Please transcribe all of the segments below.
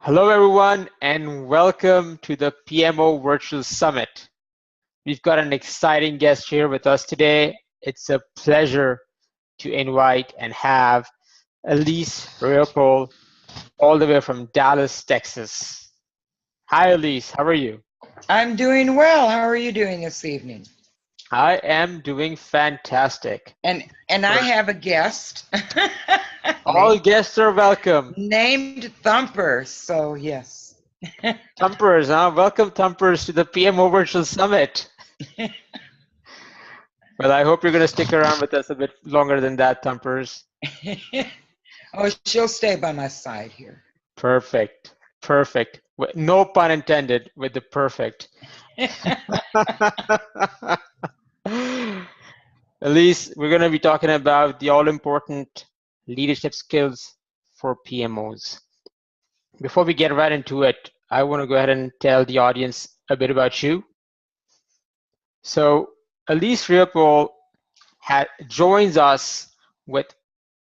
Hello, everyone, and welcome to the PMO Virtual Summit. We've got an exciting guest here with us today. It's a pleasure to invite and have Alyce Reopelle all the way from Dallas, Texas. Hi, Alyce. How are you? I'm doing well. How are you doing this evening? I am doing fantastic. And I have a guest. All guests are welcome. Named Thumper. So yes. Thumpers, huh? Welcome, Thumpers, to the PMO Virtual Summit. Well, I hope you're going to stick around with us a bit longer than that, Thumpers. Oh, she'll stay by my side here. Perfect. Perfect. No pun intended with the perfect. Alyce, we're going to be talking about the all-important leadership skills for PMOs. Before we get right into it, I want to go ahead and tell the audience a bit about you. So, Alyce Reopelle joins us with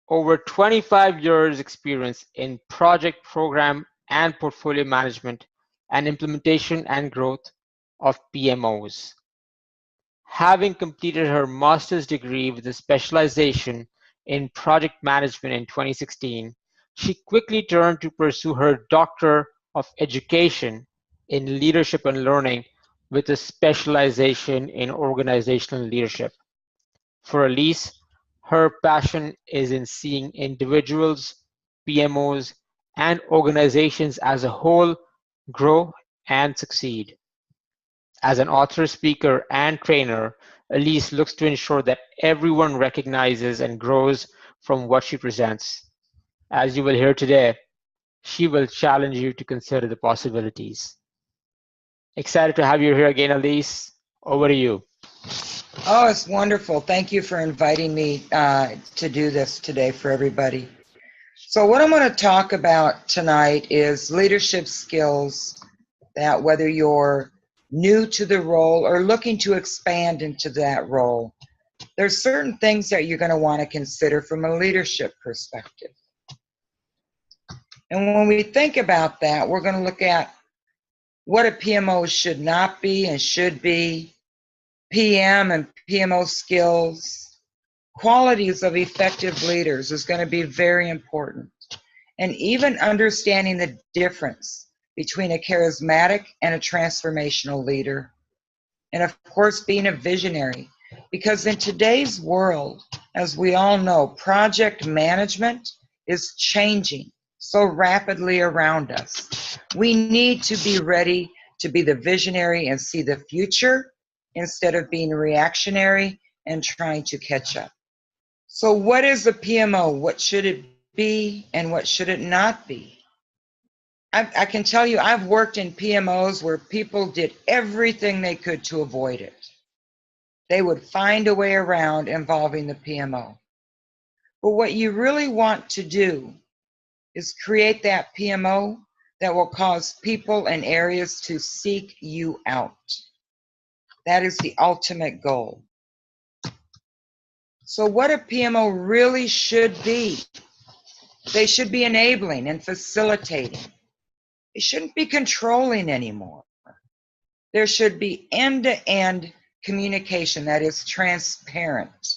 over 25 years experience in project, program, and portfolio management and implementation and growth of PMOs. Having completed her master's degree with a specialization in project management in 2016, she quickly turned to pursue her Doctor of Education in Leadership and Learning with a specialization in organizational leadership. For Alyce, her passion is in seeing individuals, PMOs, and organizations as a whole grow and succeed. As an author, speaker, and trainer, Alyce looks to ensure that everyone recognizes and grows from what she presents. As you will hear today, she will challenge you to consider the possibilities. Excited to have you here again, Alyce. Over to you. Oh, it's wonderful. Thank you for inviting me to do this today for everybody. So what I'm going to talk about tonight is leadership skills that whether you're new to the role or looking to expand into that role, there's certain things that you're going to want to consider from a leadership perspective. And when we think about that, we're going to look at what a PMO should not be and should be, PM and PMO skills, qualities of effective leaders is going to be very important. And even understanding the difference between a charismatic and a transformational leader. And of course, being a visionary. Because in today's world, as we all know, project management is changing so rapidly around us. We need to be ready to be the visionary and see the future instead of being reactionary and trying to catch up. So what is a PMO? What should it be and what should it not be? I can tell you, I've worked in PMOs where people did everything they could to avoid it. They would find a way around involving the PMO. But what you really want to do is create that PMO that will cause people and areas to seek you out. That is the ultimate goal. So what a PMO really should be, they should be enabling and facilitating. They shouldn't be controlling anymore. There should be end-to-end communication that is transparent,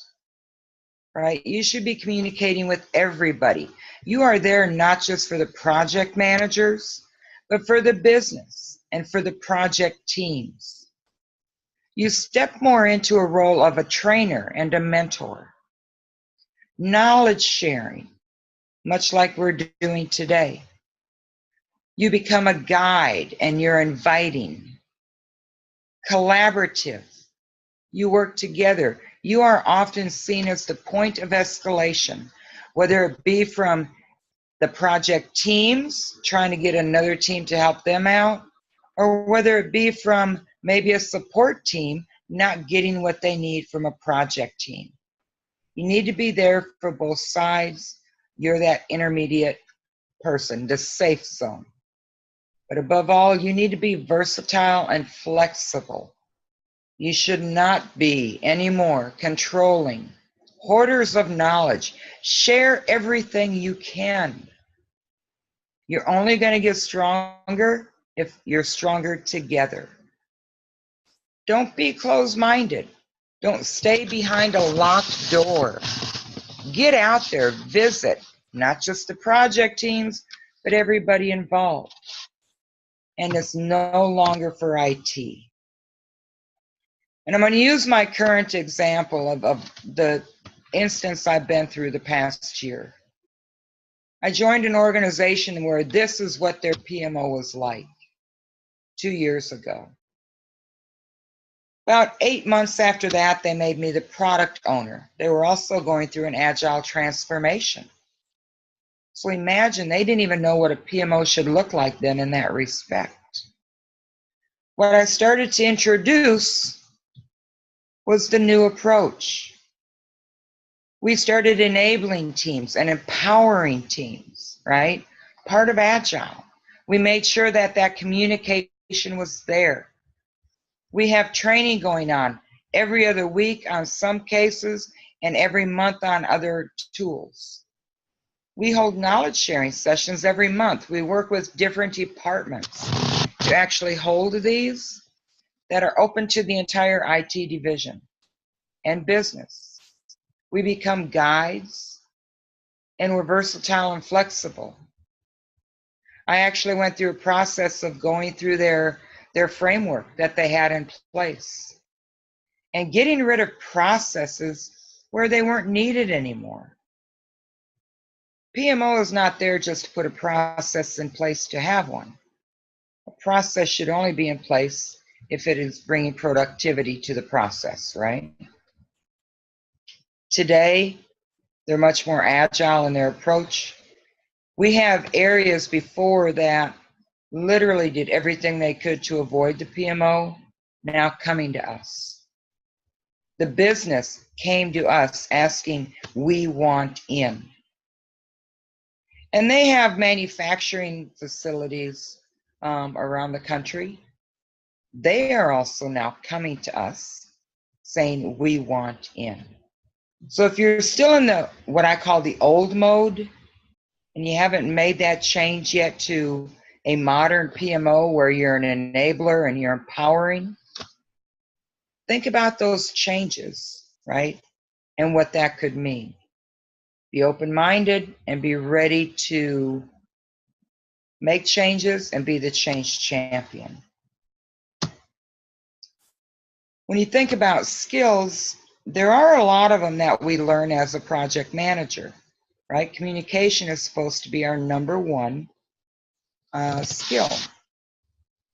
right? You should be communicating with everybody. You are there not just for the project managers, but for the business and for the project teams. You step more into a role of a trainer and a mentor. Knowledge sharing, much like we're doing today. You become a guide and you're inviting. Collaborative, you work together. You are often seen as the point of escalation, whether it be from the project teams trying to get another team to help them out, or whether it be from maybe a support team not getting what they need from a project team. You need to be there for both sides. You're that intermediate person, the safe zone. But above all, you need to be versatile and flexible. You should not be anymore controlling, hoarders of knowledge. Share everything you can. You're only going to get stronger if you're stronger together. Don't be closed-minded. Don't stay behind a locked door. Get out there, visit, not just the project teams, but everybody involved. And it's no longer for IT. And I'm going to use my current example of the instance I've been through the past year. I joined an organization where this is what their PMO was like 2 years ago. About 8 months after that, they made me the product owner. They were also going through an agile transformation. So imagine, they didn't even know what a PMO should look like then in that respect. What I started to introduce was the new approach. We started enabling teams and empowering teams, right? Part of Agile. We made sure that that communication was there. We have training going on every other week on some cases and every month on other tools. We hold knowledge sharing sessions every month. We work with different departments to actually hold these that are open to the entire IT division and business. We become guides, and we're versatile and flexible. I actually went through a process of going through their framework that they had in place and getting rid of processes where they weren't needed anymore. PMO is not there just to put a process in place to have one. A process should only be in place if it is bringing productivity to the process, right? Today, they're much more agile in their approach. We have areas before that literally did everything they could to avoid the PMO, now coming to us. The business came to us asking, we want in. And they have manufacturing facilities around the country. They are also now coming to us saying, we want in. So if you're still in the what I call the old mode, and you haven't made that change yet to a modern PMO where you're an enabler and you're empowering, think about those changes, right? And what that could mean. Be open-minded and be ready to make changes and be the change champion. When you think about skills, there are a lot of them that we learn as a project manager, right? Communication is supposed to be our number one skill.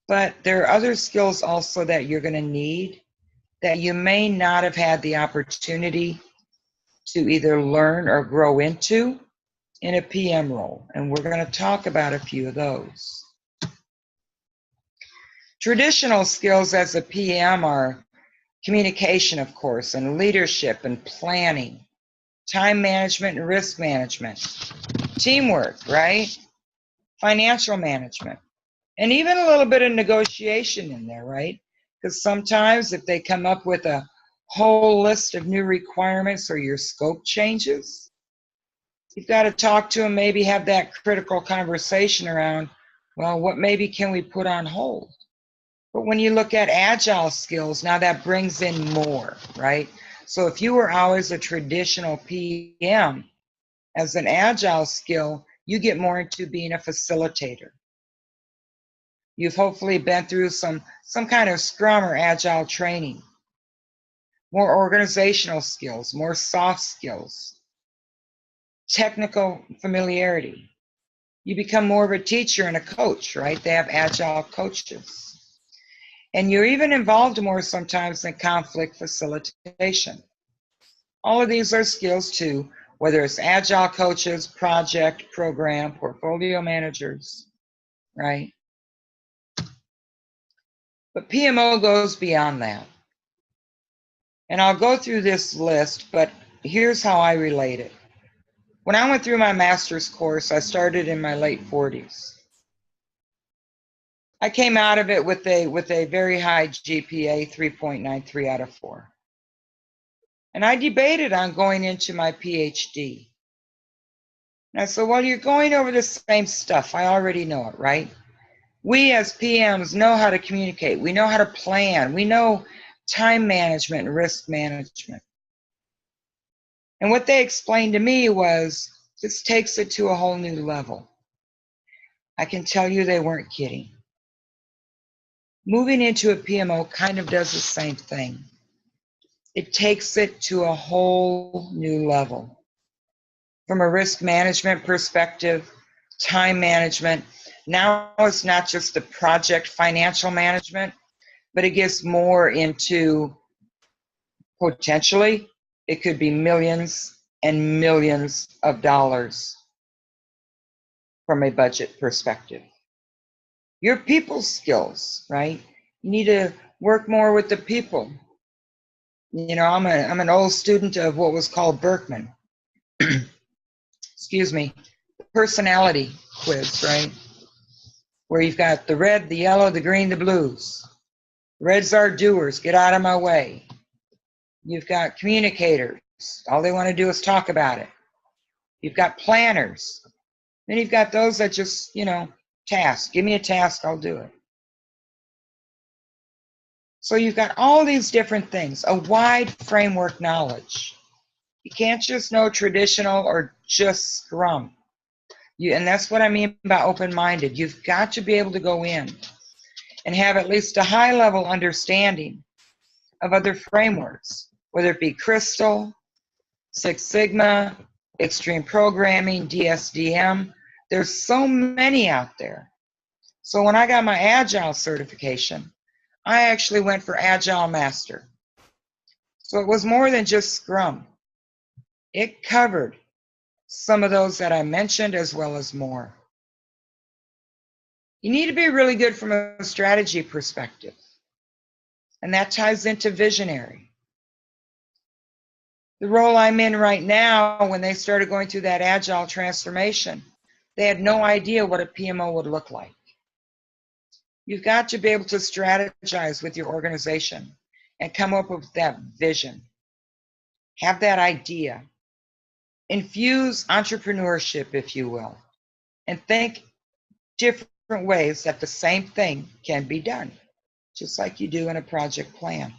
But there are other skills also that you're going to need that you may not have had the opportunity to either learn or grow into in a PM role. And we're going to talk about a few of those. Traditional skills as a PM are communication, of course, and leadership and planning, time management and risk management, teamwork, right? Financial management, and even a little bit of negotiation in there, right? Because sometimes if they come up with a whole list of new requirements or your scope changes, you've got to talk to them, maybe have that critical conversation around, well, what maybe can we put on hold? But when you look at agile skills, now that brings in more, right? So if you were always a traditional PM, as an agile skill, you get more into being a facilitator. You've hopefully been through some kind of Scrum or Agile training. More organizational skills, more soft skills, technical familiarity. You become more of a teacher and a coach, right? They have Agile coaches. And you're even involved more sometimes in conflict facilitation. All of these are skills too, whether it's Agile coaches, project, program, portfolio managers, right? But PMO goes beyond that. And I'll go through this list, but here's how I relate it. When I went through my master's course, I started in my late 40s. I came out of it with a very high GPA, 3.93 out of 4. And I debated on going into my PhD. And I said, well, you're going over the same stuff. I already know it, right? We as PMs know how to communicate. We know how to plan. We know time management and risk management. And what they explained to me was, this takes it to a whole new level. I can tell you they weren't kidding. Moving into a PMO kind of does the same thing. It takes it to a whole new level. From a risk management perspective, time management, now it's not just the project financial management, but it gets more into, potentially, it could be millions and millions of dollars from a budget perspective. Your people skills, right? You need to work more with the people. You know, I'm an old student of what was called Berkman. Excuse me, personality quiz, right? Where you've got the red, the yellow, the green, the blues. Reds are doers, get out of my way. You've got communicators, all they want to do is talk about it. You've got planners. Then you've got those that just, you know, task. Give me a task, I'll do it. So you've got all these different things, a wide framework knowledge. You can't just know traditional or just Scrum. And that's what I mean by open-minded. You've got to be able to go in and have at least a high-level understanding of other frameworks, whether it be Crystal, Six Sigma, Extreme Programming, DSDM. There's so many out there. So when I got my Agile certification, I actually went for Agile Master. So it was more than just Scrum. It covered some of those that I mentioned as well as more. You need to be really good from a strategy perspective. And that ties into visionary. The role I'm in right now, when they started going through that Agile transformation, they had no idea what a PMO would look like. You've got to be able to strategize with your organization and come up with that vision. Have that idea. Infuse entrepreneurship, if you will, and think different ways that the same thing can be done, just like you do in a project plan.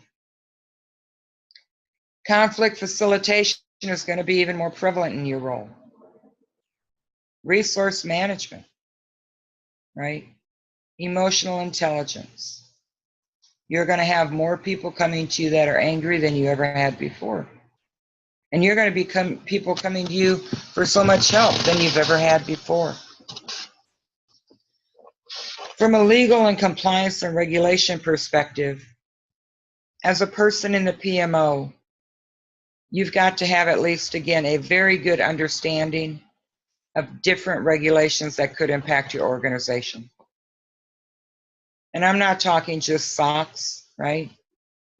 Conflict facilitation is going to be even more prevalent in your role. Resource management, right? Emotional intelligence. You're going to have more people coming to you that are angry than you ever had before. And you're going to become people coming to you for so much help than you've ever had before. From a legal and compliance and regulation perspective, as a person in the PMO, you've got to have at least, again, a very good understanding of different regulations that could impact your organization. And I'm not talking just SOX, right?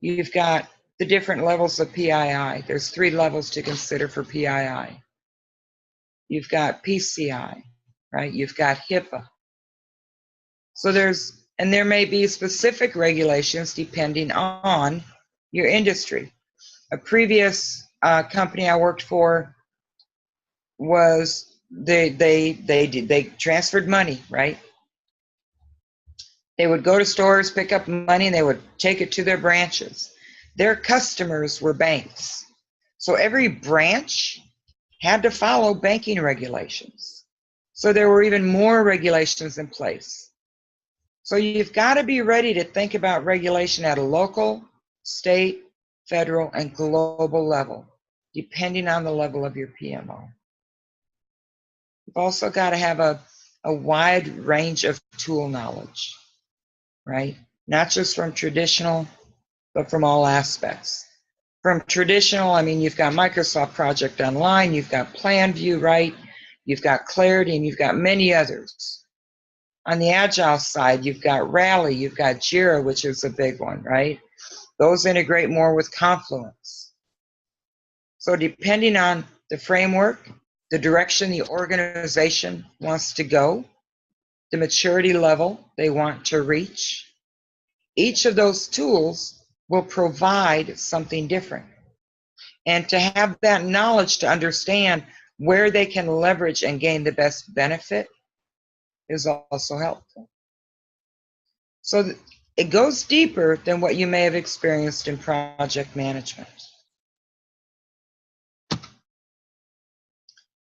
You've got the different levels of PII. There's 3 levels to consider for PII. You've got PCI, right? You've got HIPAA. So there may be specific regulations depending on your industry. A previous company I worked for was they transferred money, right? They would go to stores, pick up money, and they would take it to their branches. Their customers were banks. So every branch had to follow banking regulations. So there were even more regulations in place. So you've got to be ready to think about regulation at a local, state, federal, and global level, depending on the level of your PMO. You've also got to have a wide range of tool knowledge, right? Not just from traditional, but from all aspects. From traditional, I mean, you've got Microsoft Project Online, you've got PlanView, right? You've got Clarity, and you've got many others. On the Agile side, you've got Rally, you've got Jira, which is a big one, right? Those integrate more with Confluence. So depending on the framework, the direction the organization wants to go, the maturity level they want to reach, each of those tools will provide something different. And to have that knowledge to understand where they can leverage and gain the best benefit is also helpful. So it goes deeper than what you may have experienced in project management.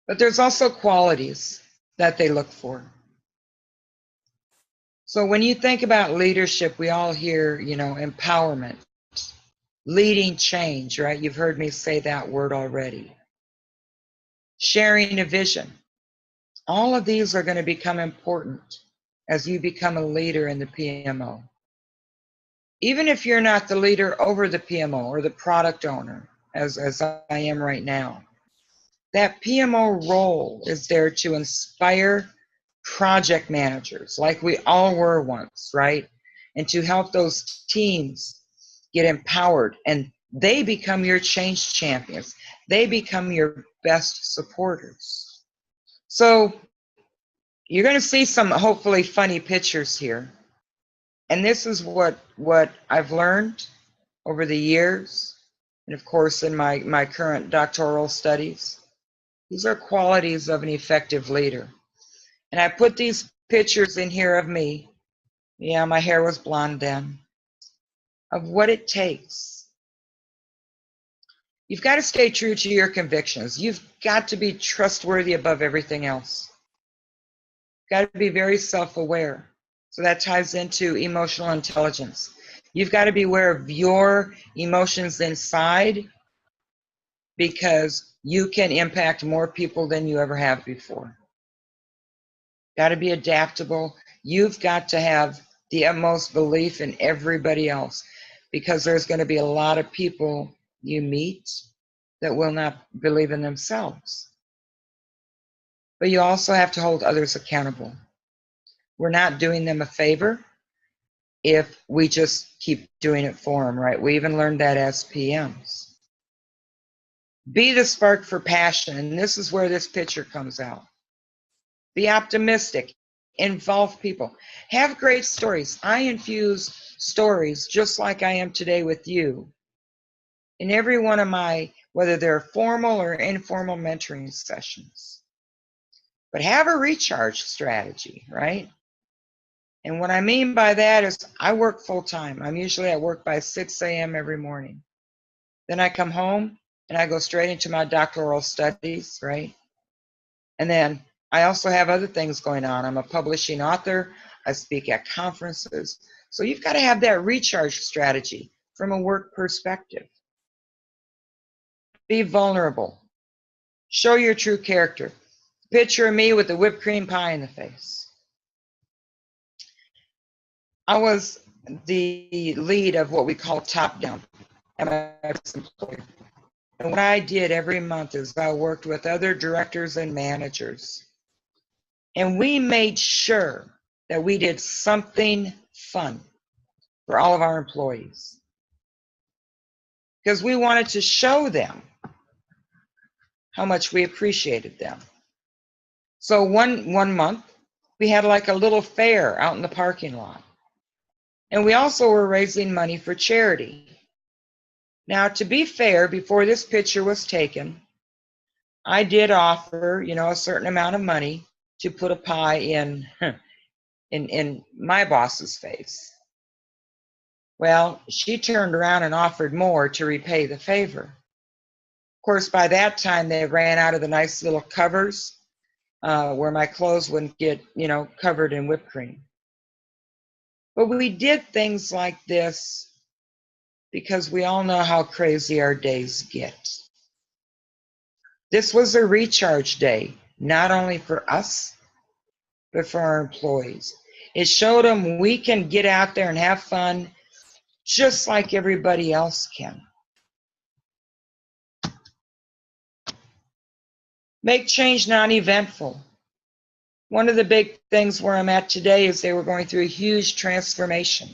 But there's also qualities that they look for. So when you think about leadership, we all hear, empowerment, leading change, right? You've heard me say that word already. Sharing a vision. All of these are going to become important as you become a leader in the PMO. Even if you're not the leader over the PMO or the product owner, as I am right now, that PMO role is there to inspire project managers, like we all were once, right? And to help those teams get empowered, and they become your change champions. They become your best supporters. So you're going to see some hopefully funny pictures here. And this is what I've learned over the years, and of course in my current doctoral studies. These are qualities of an effective leader. And I put these pictures in here of me. Yeah, my hair was blonde then. Of what it takes. You've got to stay true to your convictions. You've got to be trustworthy above everything else. You've got to be very self-aware. So that ties into emotional intelligence. You've got to be aware of your emotions inside, because you can impact more people than you ever have before. Got to be adaptable. You've got to have the utmost belief in everybody else, because there's going to be a lot of people you meet that will not believe in themselves. But you also have to hold others accountable. We're not doing them a favor if we just keep doing it for them, right? We even learned that as PMs. Be the spark for passion, and this is where this picture comes out. Be optimistic. Involve people. Have great stories. I infuse stories just like I am today with you in every one of my, whether they're formal or informal mentoring sessions. But have a recharge strategy, right? And what I mean by that is I work full time. I'm usually at work by 6 a.m. every morning. Then I come home and I go straight into my doctoral studies, right? And then I also have other things going on. I'm a publishing author. I speak at conferences. So you've got to have that recharge strategy from a work perspective. Be vulnerable. Show your true character. Picture me with the whipped cream pie in the face. I was the lead of what we call top down at my employer. And what I did every month is I worked with other directors and managers. And we made sure that we did something fun for all of our employees, because we wanted to show them how much we appreciated them. So one month, we had like a little fair out in the parking lot. And we also were raising money for charity. Now, to be fair, before this picture was taken, I did offer, a certain amount of money to put a pie in my boss's face. Well, she turned around and offered more to repay the favor. Of course, by that time, they ran out of the nice little covers where my clothes wouldn't get, covered in whipped cream. But we did things like this because we all know how crazy our days get. This was a recharge day, not only for us, but for our employees. It showed them we can get out there and have fun just like everybody else can. Make change non-eventful. One of the big things where I'm at today is they were going through a huge transformation.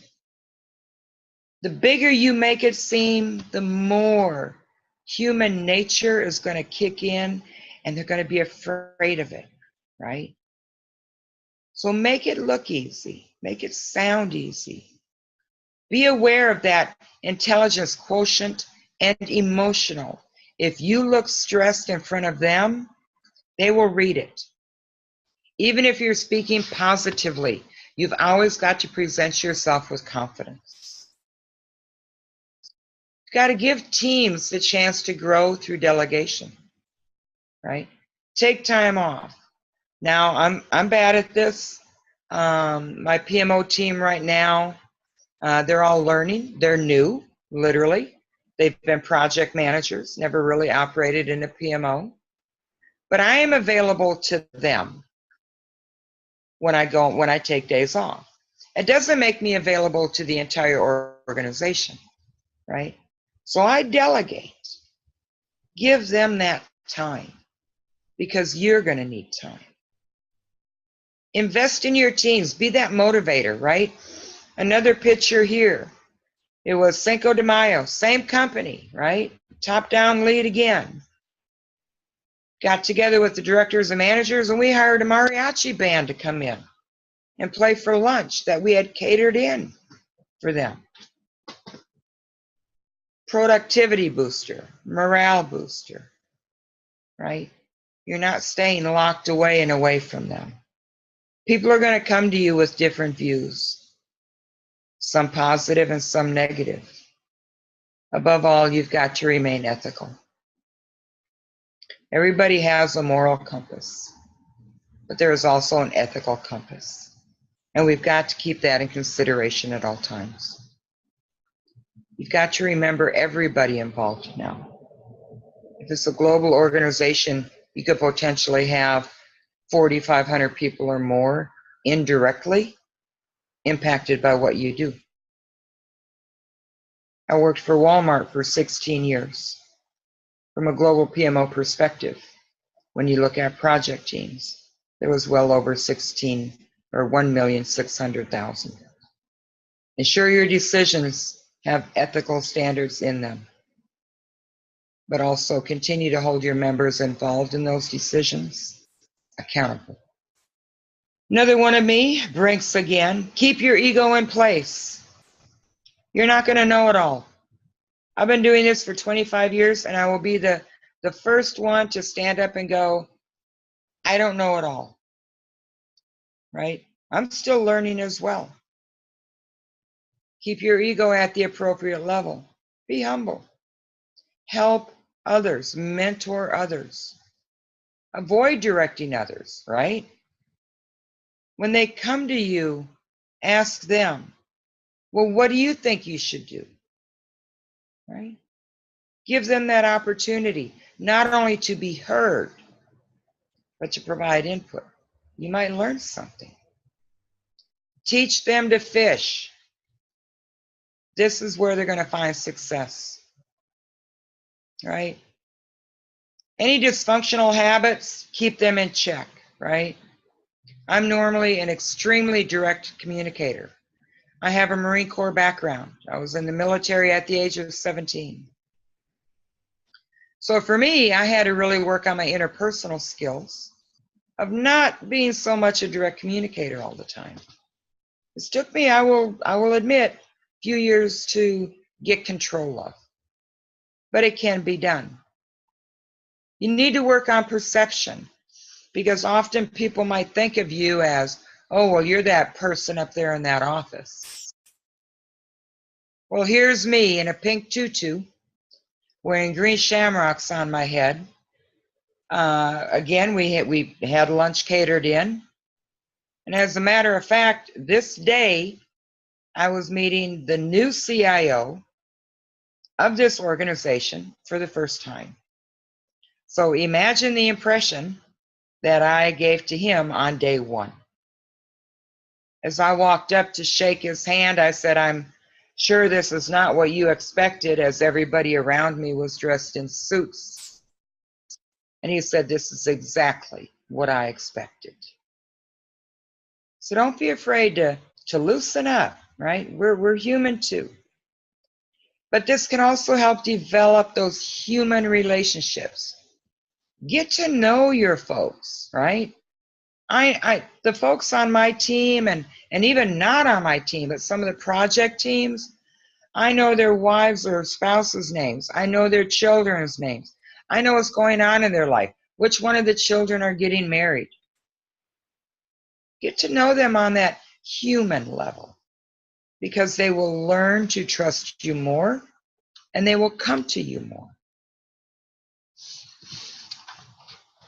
The bigger you make it seem, the more human nature is going to kick in, and they're going to be afraid of it, right? So make it look easy. Make it sound easy. Be aware of that intelligence quotient and emotional. If you look stressed in front of them, They will read it. Even if you're speaking positively, you've always got to present yourself with confidence. You've got to give teams the chance to grow through delegation, right? Take time off. Now, I'm bad at this. My PMO team right now, they're all learning. They're new, literally. They've been project managers, never really operated in a PMO. But I am available to them when I take days off. It doesn't make me available to the entire organization, right? So I delegate. Give them that time because you're going to need time. Invest in your teams. Be that motivator, right? Another picture here. It was Cinco de Mayo, same company, right? Top-down lead again. Got together with the directors and managers, and we hired a mariachi band to come in and play for lunch that we had catered in for them. Productivity booster, morale booster, right? You're not staying locked away and away from them. People are going to come to you with different views, some positive and some negative. Above all, you've got to remain ethical. Everybody has a moral compass, but there is also an ethical compass. And we've got to keep that in consideration at all times. You've got to remember everybody involved now. If it's a global organization, you could potentially have 4,500 people or more indirectly impacted by what you do. I worked for Walmart for 16 years. From a global PMO perspective, when you look at project teams, there was well over 1,600,000. Ensure your decisions have ethical standards in them, but also continue to hold your members involved in those decisions accountable. Another one of me, Brinks again, keep your ego in place. You're not going to know it all. I've been doing this for 25 years, and I will be the first one to stand up and go, I don't know it all, right? I'm still learning as well. Keep your ego at the appropriate level. Be humble. Help others, mentor others. Avoid directing others, right? When they come to you, ask them, well, what do you think you should do? Right? Give them that opportunity, not only to be heard, but to provide input. You might learn something. Teach them to fish. This is where they're going to find success, right? Any dysfunctional habits, keep them in check, right? I'm normally an extremely direct communicator. I have a Marine Corps background. I was in the military at the age of 17. So for me, I had to really work on my interpersonal skills of not being so much a direct communicator all the time. This took me, I will admit, a few years to get control of, but it can be done. You need to work on perception, because often people might think of you as, oh, well, you're that person up there in that office. Well, here's me in a pink tutu, wearing green shamrocks on my head. Again, we had lunch catered in. And as a matter of fact, this day, I was meeting the new CIO of this organization for the first time. So imagine the impression that I gave to him on day one. As I walked up to shake his hand, I said, I'm sure this is not what you expected, as everybody around me was dressed in suits. And he said, this is exactly what I expected. So don't be afraid to loosen up, right? We're human too. But this can also help develop those human relationships. Get to know your folks, right? The folks on my team and even not on my team, but some of the project teams, I know their wives or spouses' names. I know their children's names. I know what's going on in their life. Which one of the children are getting married? Get to know them on that human level, because they will learn to trust you more and they will come to you more.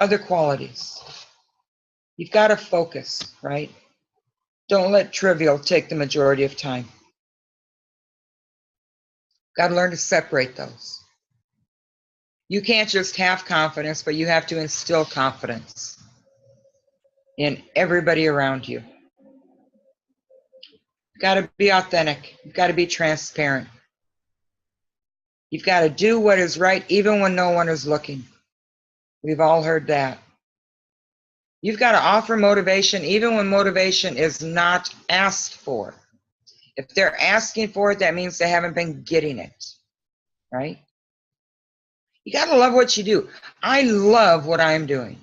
Other qualities. You've got to focus, right? Don't let trivial take the majority of time. Got to learn to separate those. You can't just have confidence, but you have to instill confidence in everybody around you. You've got to be authentic. You've got to be transparent. You've got to do what is right even when no one is looking. We've all heard that. You've got to offer motivation even when motivation is not asked for. If they're asking for it, that means they haven't been getting it, right? You got to love what you do. I love what I'm doing.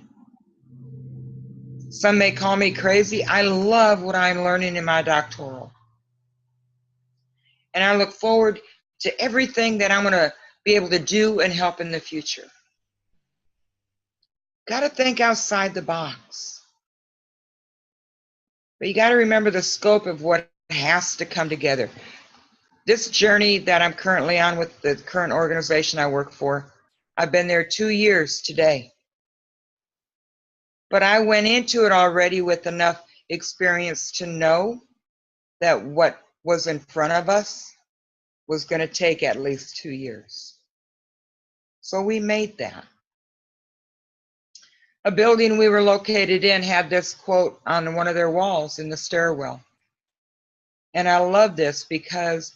Some may call me crazy. I love what I'm learning in my doctoral. And I look forward to everything that I'm going to be able to do and help in the future. Got to think outside the box. But you got to remember the scope of what has to come together. This journey that I'm currently on with the current organization I work for, I've been there 2 years today. But I went into it already with enough experience to know that what was in front of us was going to take at least 2 years. So we made that. A building we were located in had this quote on one of their walls in the stairwell. And I love this because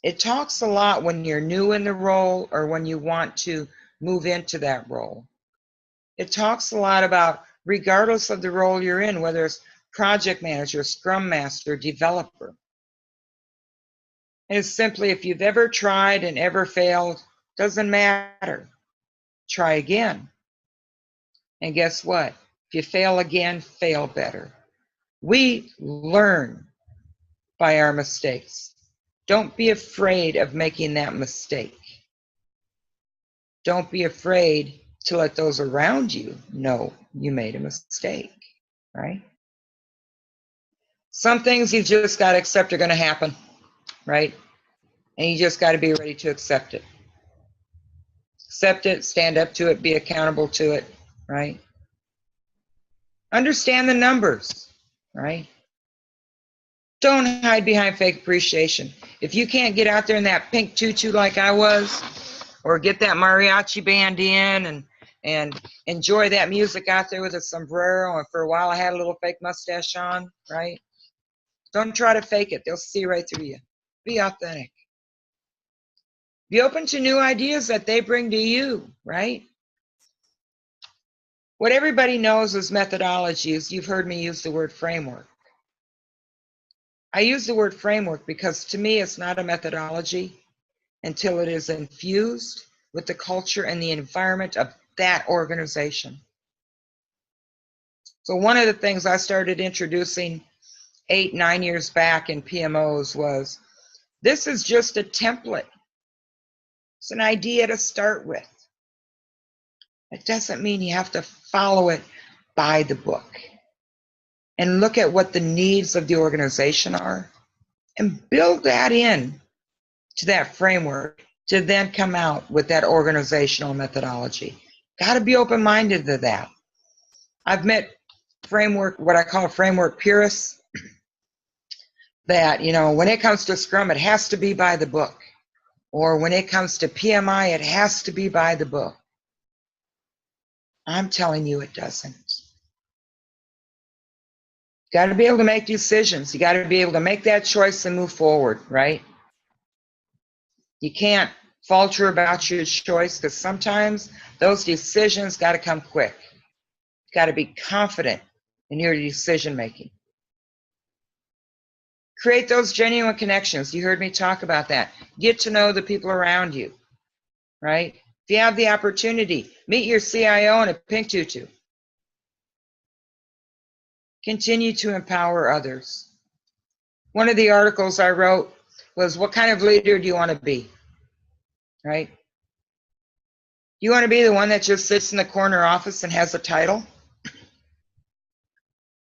it talks a lot when you're new in the role or when you want to move into that role. It talks a lot about, regardless of the role you're in, whether it's project manager, scrum master, developer. And it's simply, if you've ever tried and ever failed, doesn't matter. Try again. And guess what? If you fail again, fail better. We learn by our mistakes. Don't be afraid of making that mistake. Don't be afraid to let those around you know you made a mistake, right? Some things you just got to accept are going to happen, right? And you just got to be ready to accept it. Accept it, stand up to it, be accountable to it, right? Understand the numbers, right? Don't hide behind fake appreciation. If you can't get out there in that pink tutu like I was, or get that mariachi band in and enjoy that music out there with a sombrero, and for a while I had a little fake mustache on, right? Don't try to fake it. They'll see right through you. Be authentic. Be open to new ideas that they bring to you, right? What everybody knows is methodologies. You've heard me use the word framework. I use the word framework because to me it's not a methodology until it is infused with the culture and the environment of that organization. So one of the things I started introducing 8-9 years back in PMOs was, this is just a template. It's an idea to start with. It doesn't mean you have to follow it by the book. And look at what the needs of the organization are and build that in to that framework to then come out with that organizational methodology. Got to be open-minded to that. I've met framework, what I call framework purists, that, you know, when it comes to Scrum, it has to be by the book. Or when it comes to PMI, it has to be by the book. I'm telling you it doesn't. You got to be able to make decisions. You got to be able to make that choice and move forward, right? You can't falter about your choice, because sometimes those decisions got to come quick. You got to be confident in your decision making. Create those genuine connections. You heard me talk about that. Get to know the people around you, right? If you have the opportunity, meet your CIO in a pink tutu. Continue to empower others. One of the articles I wrote was, what kind of leader do you want to be, right? You want to be the one that just sits in the corner office and has a title?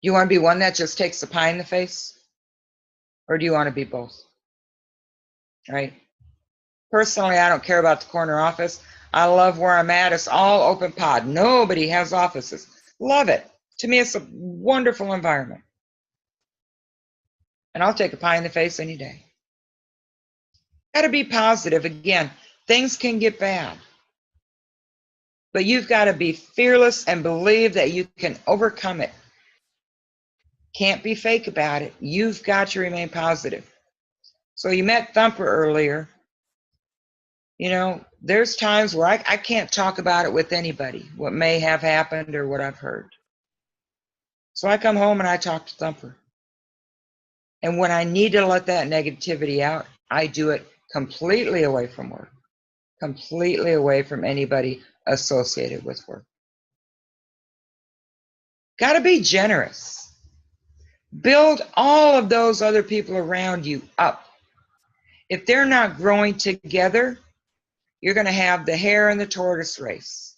You want to be one that just takes the pie in the face? Or do you want to be both? Right? Personally, I don't care about the corner office. I love where I'm at. It's all open pod. Nobody has offices. Love it. To me, it's a wonderful environment. And I'll take a pie in the face any day. Got to be positive. Again, things can get bad. But you've got to be fearless and believe that you can overcome it. Can't be fake about it. You've got to remain positive. So you met Thumper earlier. You know, there's times where I can't talk about it with anybody, what may have happened or what I've heard. So I come home and I talk to Thumper. And when I need to let that negativity out, I do it completely away from work, completely away from anybody associated with work. Got to be generous. Build all of those other people around you up. If they're not growing together, you're going to have the hare and the tortoise race.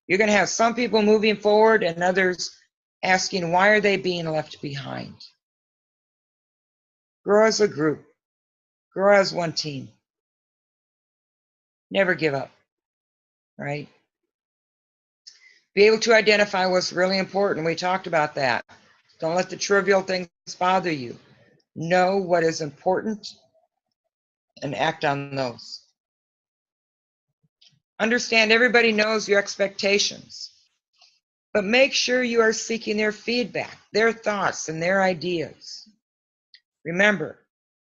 You're going to have some people moving forward and others asking, why are they being left behind? Grow as a group. Grow as one team. Never give up, right? Be able to identify what's really important. We talked about that. Don't let the trivial things bother you. Know what is important and act on those. Understand everybody knows your expectations, but make sure you are seeking their feedback, their thoughts, and their ideas. Remember,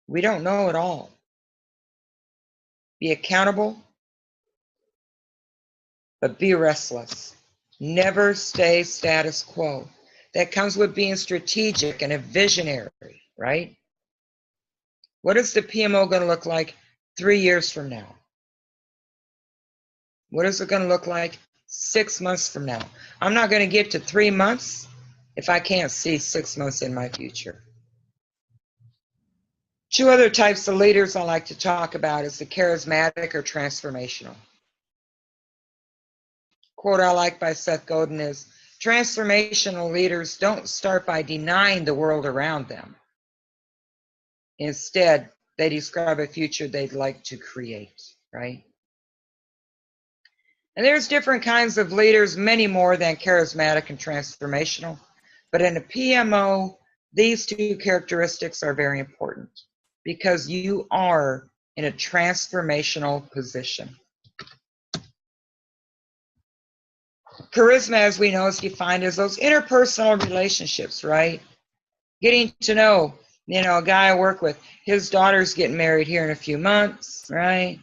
we don't know it all. Be accountable, but be restless. Never stay status quo. That comes with being strategic and a visionary, right? What is the PMO going to look like 3 years from now? What is it going to look like 6 months from now? I'm not going to get to 3 months if I can't see 6 months in my future. Two other types of leaders I like to talk about is the charismatic or transformational. Quote I like by Seth Godin is, transformational leaders don't start by denying the world around them. Instead, they describe a future they'd like to create, right? And there's different kinds of leaders, many more than charismatic and transformational. But in a PMO, these two characteristics are very important because you are in a transformational position. Charisma, as we know, is defined as those interpersonal relationships, right? Getting to know, a guy I work with, his daughter's getting married here in a few months, right?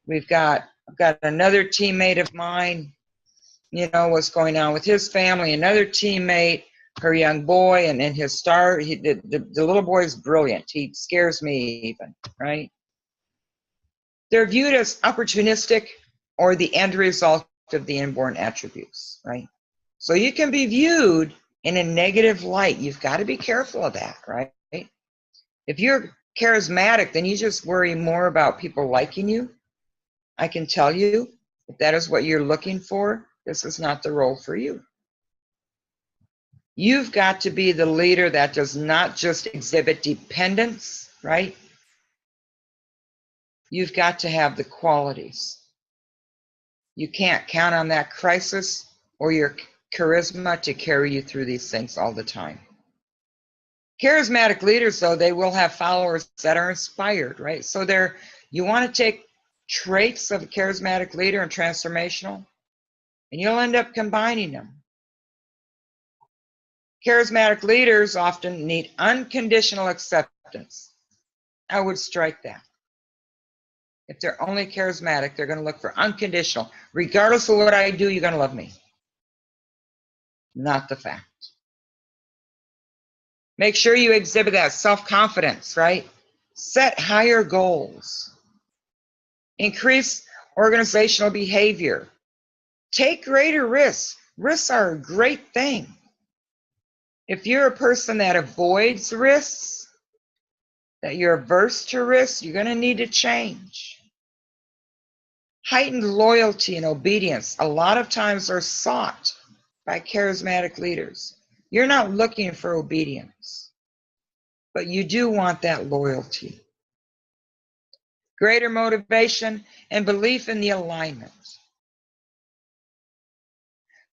I've got another teammate of mine, what's going on with his family, another teammate, her young boy, and then his star, the little boy is brilliant. He scares me even, right? They're viewed as opportunistic or the end result of the inborn attributes, right? So you can be viewed in a negative light. You've got to be careful of that, right? If you're charismatic, then you just worry more about people liking you. I can tell you, if that is what you're looking for, this is not the role for you. You've got to be the leader that does not just exhibit dependence, right? You've got to have the qualities. You can't count on that crisis or your charisma to carry you through these things all the time. Charismatic leaders, though, they will have followers that are inspired, right? So you want to take traits of a charismatic leader and transformational, and you'll end up combining them. Charismatic leaders often need unconditional acceptance. I would strike that. If they're only charismatic, they're going to look for unconditional. Regardless of what I do, you're going to love me. Not the fact. Make sure you exhibit that self-confidence, right? Set higher goals. Increase organizational behavior. Take greater risks. Risks are a great thing. If you're a person that avoids risks, that you're averse to risks, you're going to need to change. Heightened loyalty and obedience a lot of times are sought by charismatic leaders. You're not looking for obedience, but you do want that loyalty. Greater motivation and belief in the alignment.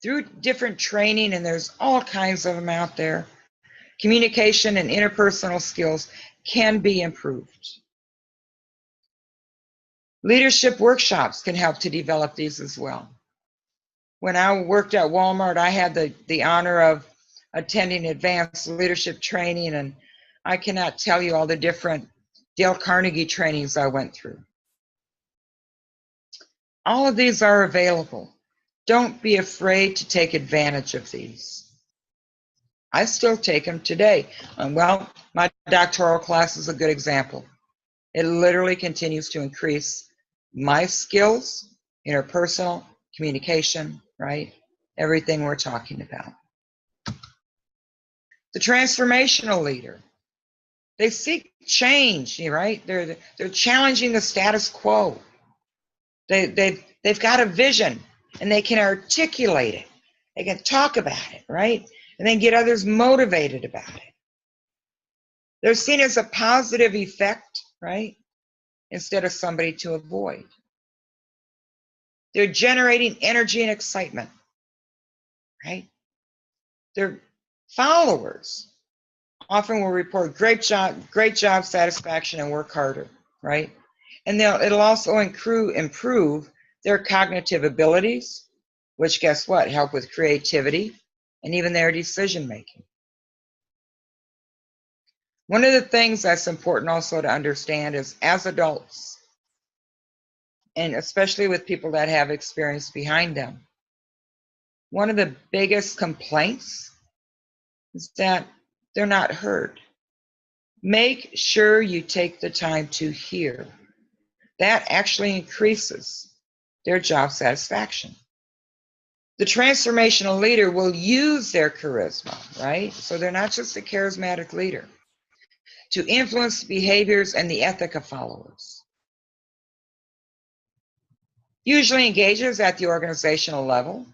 Through different training, and there's all kinds of them out there, communication and interpersonal skills can be improved. Leadership workshops can help to develop these as well. When I worked at Walmart, I had the honor of attending advanced leadership training, and I cannot tell you all the different Dale Carnegie trainings I went through. All of these are available. Don't be afraid to take advantage of these. I still take them today. Well, my doctoral class is a good example. It literally continues to increase my skills, interpersonal, communication, right? Everything we're talking about. The transformational leader. They seek change, right? They're challenging the status quo. They've got a vision and they can articulate it. They can talk about it, right? And then get others motivated about it. They're seen as a positive effect, right? Instead of somebody to avoid. They're generating energy and excitement, right? Their followers often will report great job satisfaction and work harder, right? And it'll also improve their cognitive abilities, which guess what? Help with creativity and even their decision making. One of the things that's important also to understand is as adults, and especially with people that have experience behind them, one of the biggest complaints is that they're not heard. Make sure you take the time to hear. That actually increases their job satisfaction. The transformational leader will use their charisma, right? So they're not just a charismatic leader, to influence behaviors and the ethic of followers. Usually engages at the organizational level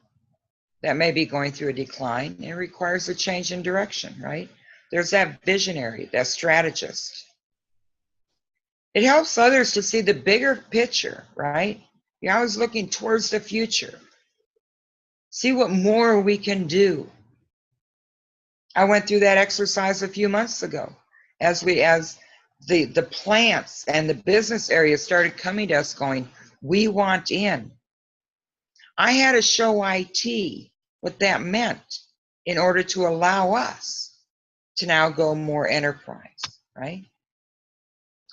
that may be going through a decline. It requires a change in direction, right? There's that visionary, that strategist. It helps others to see the bigger picture, right? You're always looking towards the future. See what more we can do. I went through that exercise a few months ago as the plants and the business areas started coming to us going, we want in. I had to show IT what that meant in order to allow us to now go more enterprise, right?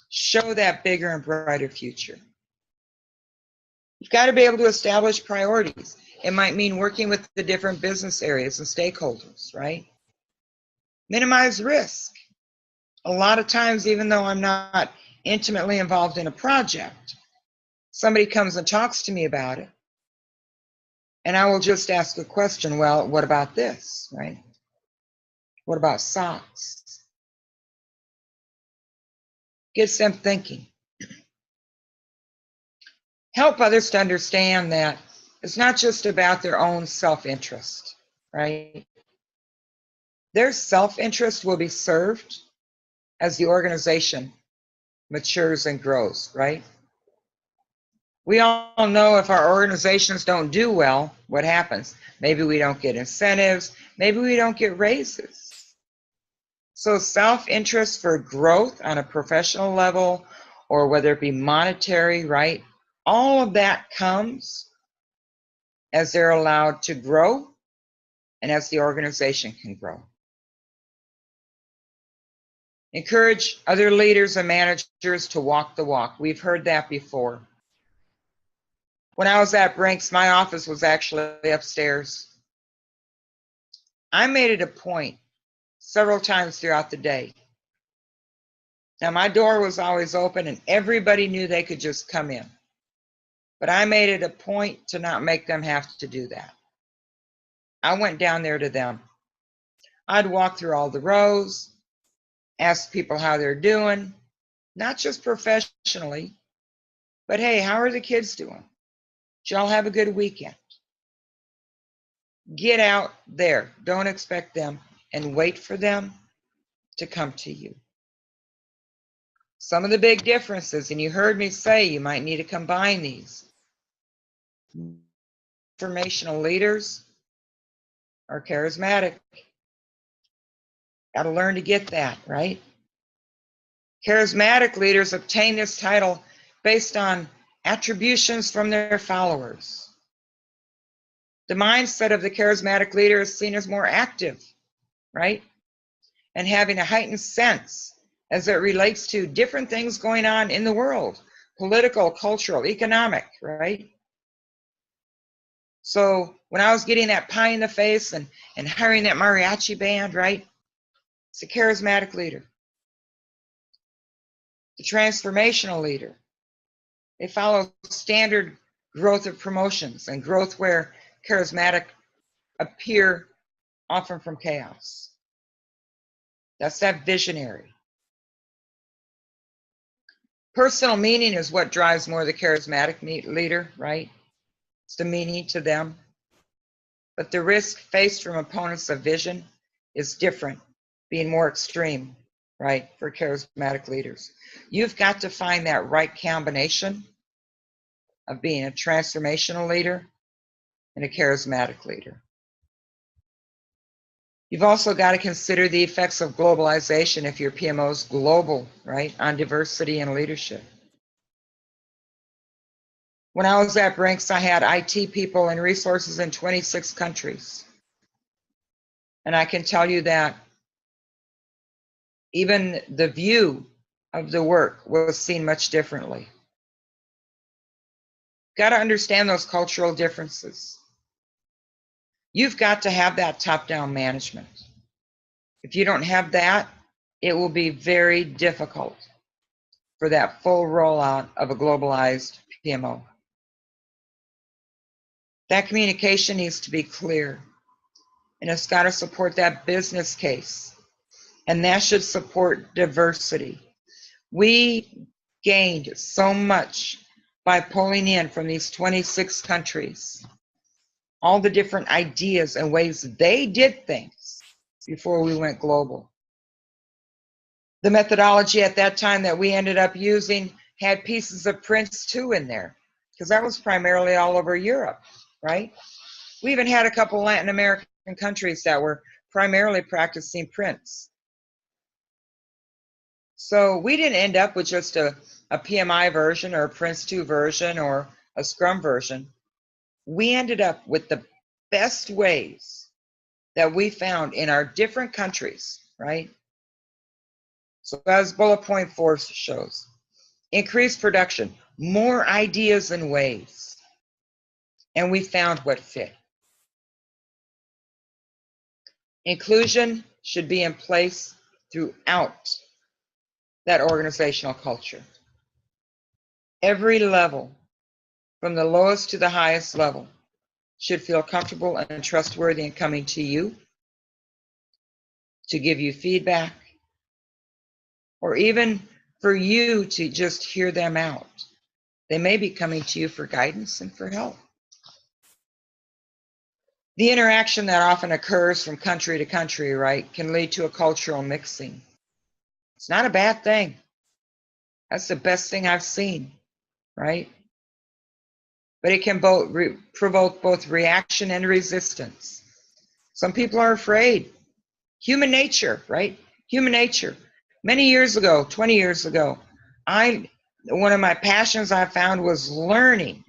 Show that bigger and brighter future. You've got to be able to establish priorities. It might mean working with the different business areas and stakeholders, right? Minimize risk. A lot of times, even though I'm not intimately involved in a project, somebody comes and talks to me about it, and I will just ask a question, well, what about this, right? What about SOX? Gets them thinking. Help others to understand that it's not just about their own self-interest, right? Their self-interest will be served as the organization matures and grows, right? We all know if our organizations don't do well, what happens? Maybe we don't get incentives, maybe we don't get raises. So self-interest for growth on a professional level, or whether it be monetary, right? All of that comes as they're allowed to grow and as the organization can grow. Encourage other leaders and managers to walk the walk. We've heard that before. When I was at Brinks, my office was actually upstairs. I made it a point several times throughout the day. Now, my door was always open and everybody knew they could just come in. But I made it a point to not make them have to do that. I went down there to them. I'd walk through all the rows, ask people how they're doing, not just professionally, but hey, how are the kids doing? y'all have a good weekend. Get out there. Don't expect them and wait for them to come to you. Some of the big differences, and you heard me say you might need to combine these. Transformational leaders are charismatic. Got to learn to get that, right? Charismatic leaders obtain this title based on attributions from their followers. The mindset of the charismatic leader is seen as more active, right? And having a heightened sense as it relates to different things going on in the world, political, cultural, economic, right? So when I was getting that pie in the face and hiring that mariachi band, right? It's a charismatic leader. The transformational leader. They follow standard growth of promotions and growth where charismatic appear often from chaos. That's that visionary. Personal meaning is what drives more the charismatic leader, right? It's the meaning to them. But the risk faced from opponents of vision is different, being more extreme, right, for charismatic leaders. You've got to find that right combination of being a transformational leader and a charismatic leader. You've also got to consider the effects of globalization if your PMO is global, right, on diversity and leadership. When I was at Brinks, I had IT people and resources in 26 countries. And I can tell you that even the view of the work was seen much differently. Got to understand those cultural differences. You've got to have that top-down management. If you don't have that, it will be very difficult for that full rollout of a globalized PMO. That communication needs to be clear, and it's got to support that business case, and that should support diversity. We gained so much by pulling in from these 26 countries, all the different ideas and ways they did things before we went global. The methodology at that time that we ended up using had pieces of Prince 2 in there, because that was primarily all over Europe, right? We even had a couple Latin American countries that were primarily practicing Prince. So we didn't end up with just a PMI version or a Prince 2 version or a Scrum version. We ended up with the best ways that we found in our different countries, right? So as bullet point 4 shows, increased production, more ideas and ways, and we found what fit. Inclusion should be in place throughout that organizational culture. Every level, from the lowest to the highest level, should feel comfortable and trustworthy in coming to you to give you feedback, or even for you to just hear them out. They may be coming to you for guidance and for help. The interaction that often occurs from country to country, right, can lead to a cultural mixing. It's not a bad thing. That's the best thing I've seen, right? But it can provoke both reaction and resistance. Some people are afraid. Human nature, right? Human nature. Many years ago, 20 years ago, one of my passions I found was learning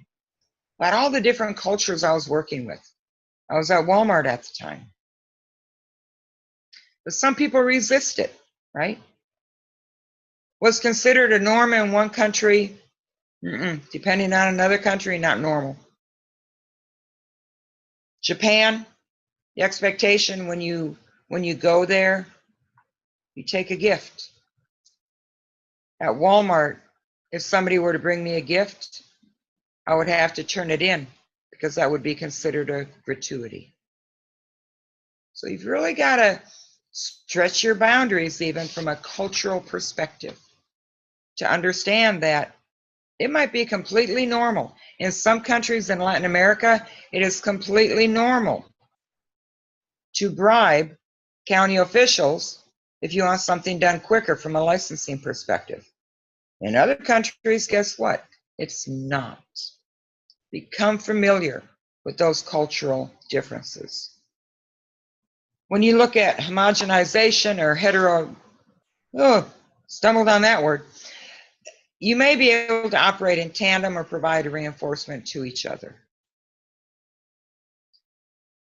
about all the different cultures I was working with. I was at Walmart at the time. But some people resist it, right? What's considered a norm in one country, depending on another country, not normal. Japan, the expectation when you go there, you take a gift. At Walmart, if somebody were to bring me a gift, I would have to turn it in because that would be considered a gratuity. So you've really got to stretch your boundaries even from a cultural perspective to understand that It might be completely normal. In some countries in Latin America, it is completely normal to bribe county officials if you want something done quicker from a licensing perspective. In other countries, guess what? It's not. Become familiar with those cultural differences. When you look at homogenization or stumbled on that word, you may be able to operate in tandem or provide reinforcement to each other.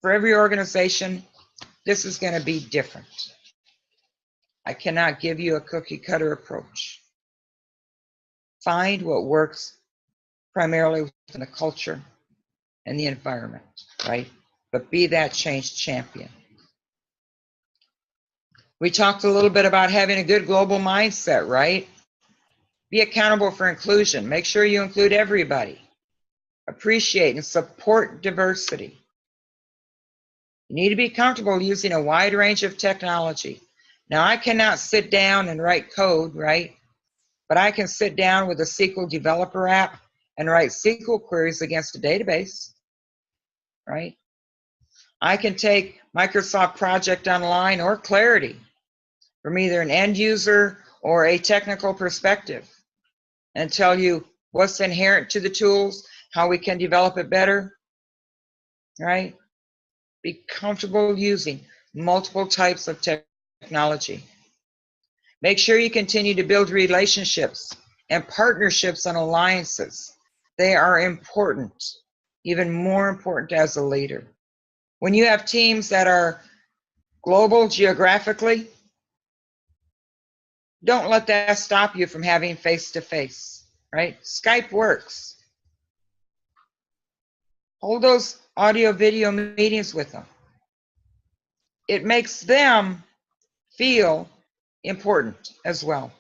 For every organization, this is going to be different. I cannot give you a cookie cutter approach. Find what works primarily within the culture and the environment, right? But be that change champion. We talked a little bit about having a good global mindset, right? Be accountable for inclusion. Make sure you include everybody. Appreciate and support diversity. You need to be comfortable using a wide range of technology. Now, I cannot sit down and write code, right? But I can sit down with a SQL developer app and write SQL queries against a database, right? I can take Microsoft Project Online or Clarity from either an end user or a technical perspective and tell you what's inherent to the tools, how we can develop it better, right? Be comfortable using multiple types of technology. Make sure you continue to build relationships and partnerships and alliances. They are important, even more important as a leader. When you have teams that are global geographically, don't let that stop you from having face-to-face, right? Skype works. Hold those audio video meetings with them. It makes them feel important as well.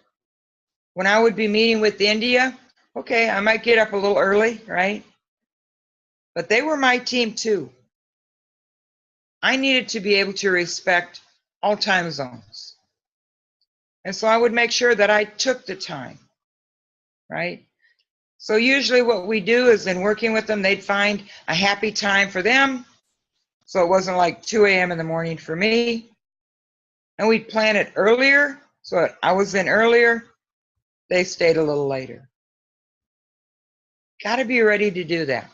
When I would be meeting with India, okay, I might get up a little early, right? But they were my team too. I needed to be able to respect all time zones. And so I would make sure that I took the time, right? So usually what we do is in working with them, they'd find a happy time for them. So it wasn't like 2 a.m. in the morning for me. And we'd plan it earlier. So I was in earlier. They stayed a little later. Got to be ready to do that.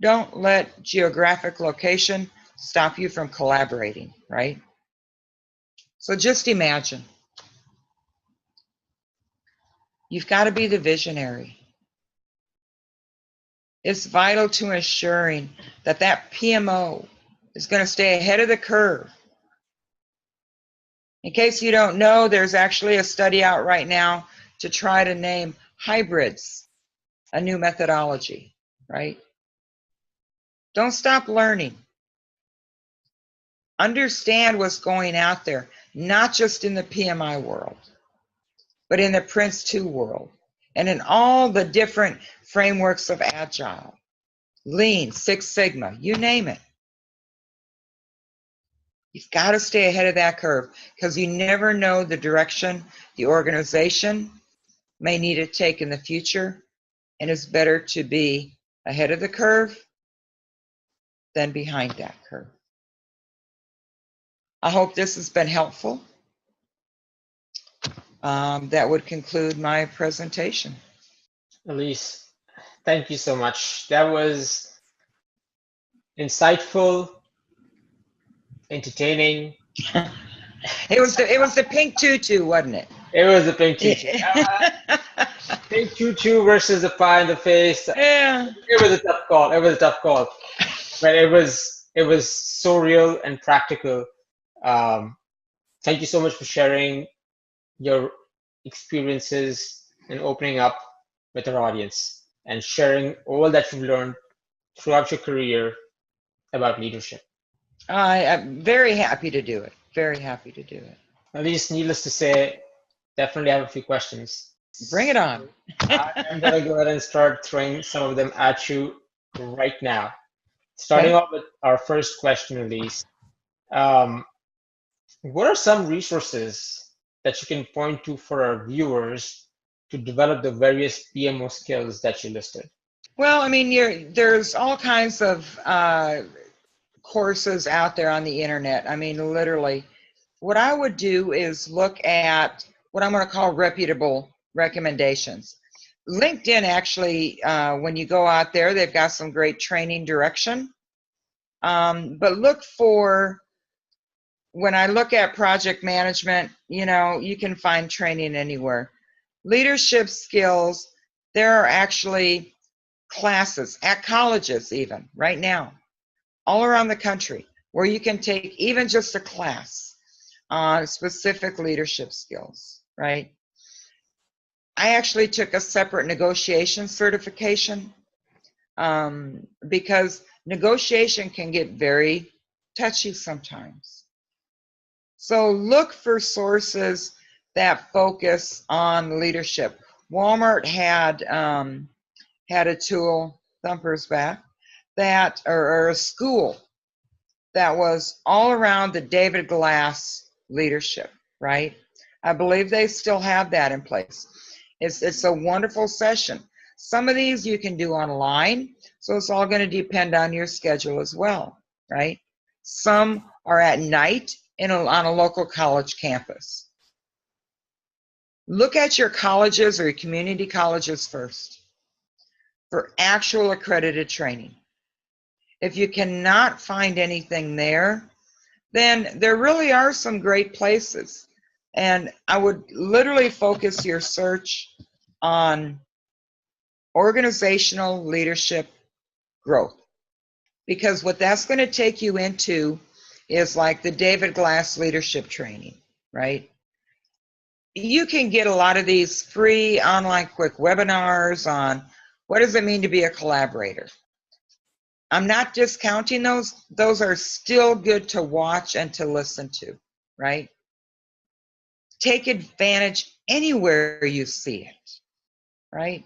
Don't let geographic location stop you from collaborating, right? So just imagine. You've got to be the visionary. It's vital to ensuring that that PMO is going to stay ahead of the curve. In case you don't know, there's actually a study out right now to try to name hybrids a new methodology, right? Don't stop learning. Understand what's going out there, not just in the PMI world, but in the Prince 2 world, and in all the different frameworks of Agile, Lean, Six Sigma, you name it. You've got to stay ahead of that curve because you never know the direction the organization may need to take in the future, and it's better to be ahead of the curve than behind that curve. I hope this has been helpful. That would conclude my presentation. Alyce, thank you so much. That was insightful, entertaining. It was the pink tutu, wasn't it? It was the pink tutu. Pink tutu versus the pie in the face. Yeah. It was a tough call. It was a tough call, but it was so real and practical. Thank you so much for sharing your experiences and opening up with our audience and sharing all that you've learned throughout your career about leadership. I'm very happy to do it. Very happy to do it. Alyce, needless to say, definitely have a few questions. Bring it on. I'm going to go ahead and start throwing some of them at you right now. Starting off with our first question, Alyce. What are some resources that you can point to for our viewers to develop the various PMO skills that you listed? Well, I mean, there's all kinds of courses out there on the internet. I mean, literally, what I would do is look at what I'm going to call reputable recommendations. LinkedIn actually, when you go out there, they've got some great training direction. But look for, when I look at project management, you know, you can find training anywhere. Leadership skills, there are actually classes at colleges even right now, all around the country, where you can take even just a class on specific leadership skills, right? I actually took a separate negotiation certification because negotiation can get very touchy sometimes. So look for sources that focus on leadership. Walmart had a tool, Thumper's Back, that, or a school that was all around the David Glass leadership, right? I believe they still have that in place. It's a wonderful session. Some of these you can do online, so it's all going to depend on your schedule as well, right? Some are at night on a local college campus. Look at your colleges or your community colleges first for actual accredited training. If you cannot find anything there, then there really are some great places. And I would literally focus your search on organizational leadership growth, because what that's going to take you into is like the David Glass leadership training, right? You can get a lot of these free online quick webinars on what does it mean to be a collaborator. I'm not discounting those. Those are still good to watch and to listen to, right? Take advantage anywhere you see it, right?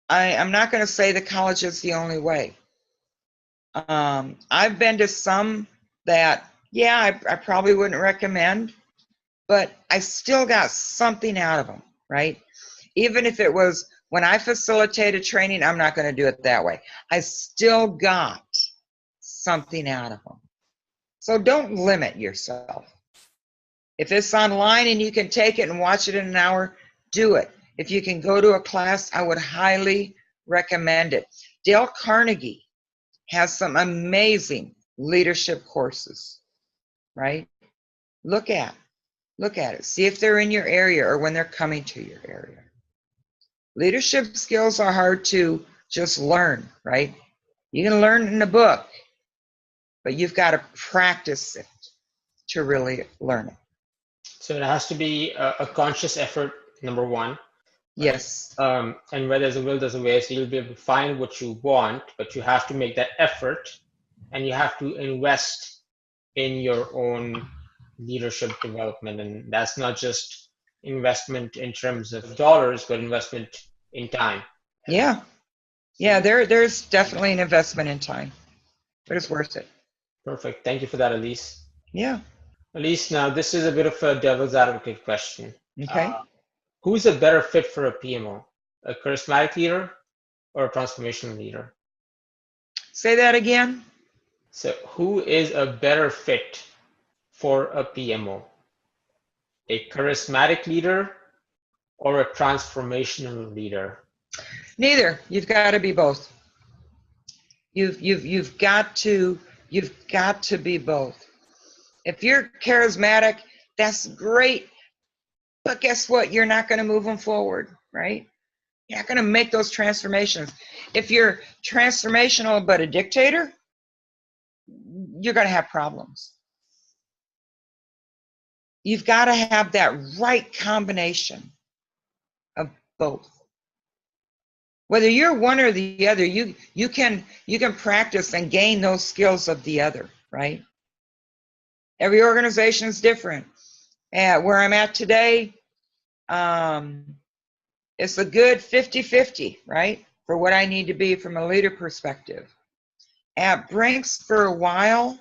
I'm not going to say the college is the only way. I've been to some that, yeah, I probably wouldn't recommend, but I still got something out of them, right? Even if it was when I facilitated training, I'm not going to do it that way. I still got something out of them. So don't limit yourself. If it's online and you can take it and watch it in an hour, do it. If you can go to a class, I would highly recommend it. Dale Carnegie has some amazing leadership courses, right? Look at it. See if they're in your area or when they're coming to your area. Leadership skills are hard to just learn, right? You can learn in a book, but you've got to practice it to really learn it. So it has to be a conscious effort, number one. Yes. And where there's a will, there's a way. So you'll be able to find what you want, but you have to make that effort, and you have to invest in your own leadership development. And that's not just investment in terms of dollars, but investment in time. Yeah. Yeah, there's definitely an investment in time, but it's worth it. Perfect. Thank you for that, Alyce. Yeah. Alyce, now this is a bit of a devil's advocate question. Okay. Who's a better fit for a PMO? A charismatic leader or a transformational leader? Say that again. So who is a better fit for a PMO? A charismatic leader or a transformational leader? Neither. You've got to be both. You've got to be both. If you're charismatic, that's great. But guess what? You're not going to move them forward, right? You're not going to make those transformations. If you're transformational but a dictator, you're going to have problems. You've got to have that right combination of both. Whether you're one or the other, you can practice and gain those skills of the other, right? Every organization is different. Where I'm at today, it's a good 50-50, right? For what I need to be from a leader perspective. At Brinks, for a while,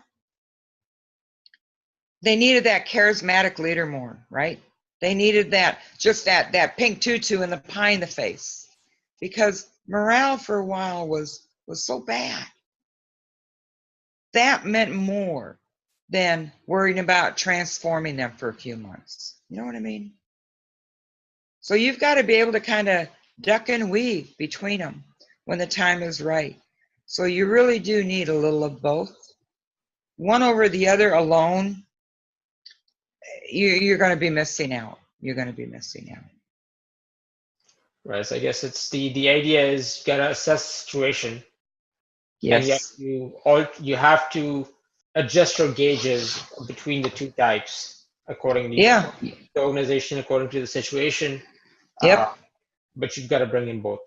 they needed that charismatic leader more, right? They needed that, just that pink tutu and the pie in the face, because morale for a while was so bad. That meant more than worrying about transforming them for a few months. You know what I mean? So you've got to be able to kind of duck and weave between them when the time is right. So you really do need a little of both. One over the other alone, you're going to be missing out. You're going to be missing out. Right. So I guess it's the idea is you gotta assess the situation. Yes. And you have to adjust your gauges between the two types accordingly. Yeah. The organization according to the situation. Yep. But you've got to bring in both.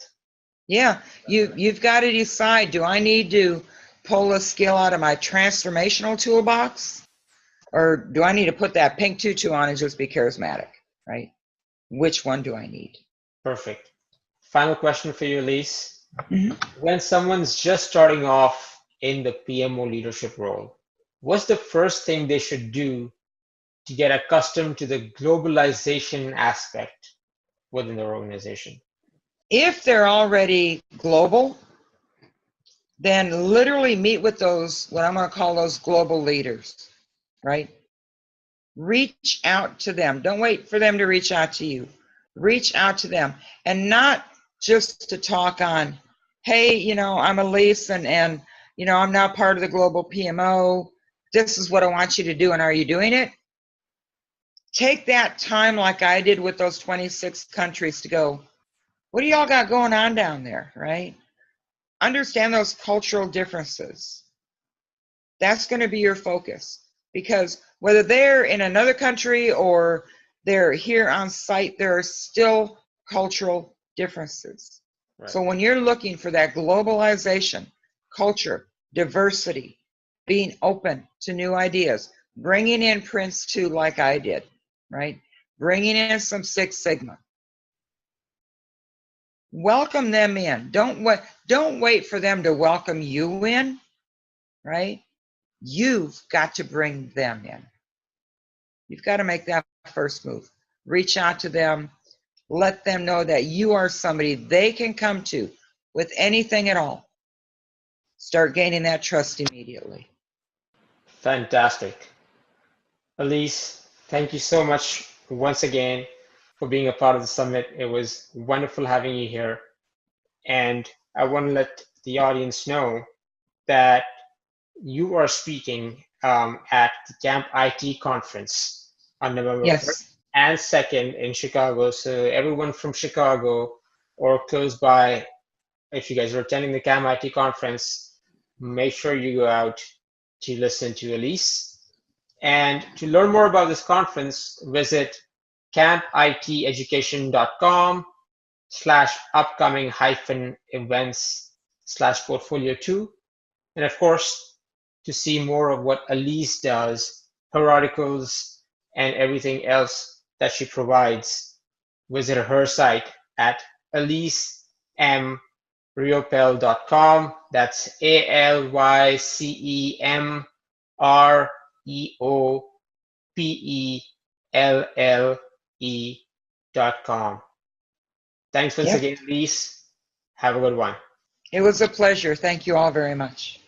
Yeah. You've got to decide, do I need to pull a skill out of my transformational toolbox? Or do I need to put that pink tutu on and just be charismatic, right? Which one do I need? Perfect. Final question for you, Alyce. Mm-hmm. When someone's just starting off in the PMO leadership role, what's the first thing they should do to get accustomed to the globalization aspect within their organization? If they're already global, then literally meet with those, what I'm going to call those global leaders, right? Reach out to them. Don't wait for them to reach out to you. Reach out to them, and not just to talk on, hey, I'm Alyce and I'm now part of the global PMO. This is what I want you to do, and are you doing it? Take that time like I did with those 26 countries to go, what do y'all got going on down there, right? Understand those cultural differences. That's going to be your focus, because whether they're in another country or they're here on site, there are still cultural differences. Right. So when you're looking for that globalization, culture, diversity, being open to new ideas, bringing in Prince 2 like I did, right? Bringing in some Six Sigma. Welcome them in. Don't wait for them to welcome you in, right? You've got to bring them in. You've got to make that first move. Reach out to them. Let them know that you are somebody they can come to with anything at all. Start gaining that trust immediately. Fantastic. Alyce, thank you so much once again for being a part of the summit. It was wonderful having you here. And I want to let the audience know that you are speaking at the Camp IT conference on November 1st and 2nd in Chicago. So everyone from Chicago or close by, if you guys are attending the Camp IT conference, make sure you go out to listen to Alyce. And to learn more about this conference, visit campiteducation.com/upcoming-events/portfolio2. And of course, to see more of what Alyce does, her articles, and everything else that she provides, visit her site at alycemreopelle.com. That's ALYCEMREOPELLE.com. Thanks once again, Alyce. Have a good one. It was a pleasure. Thank you all very much.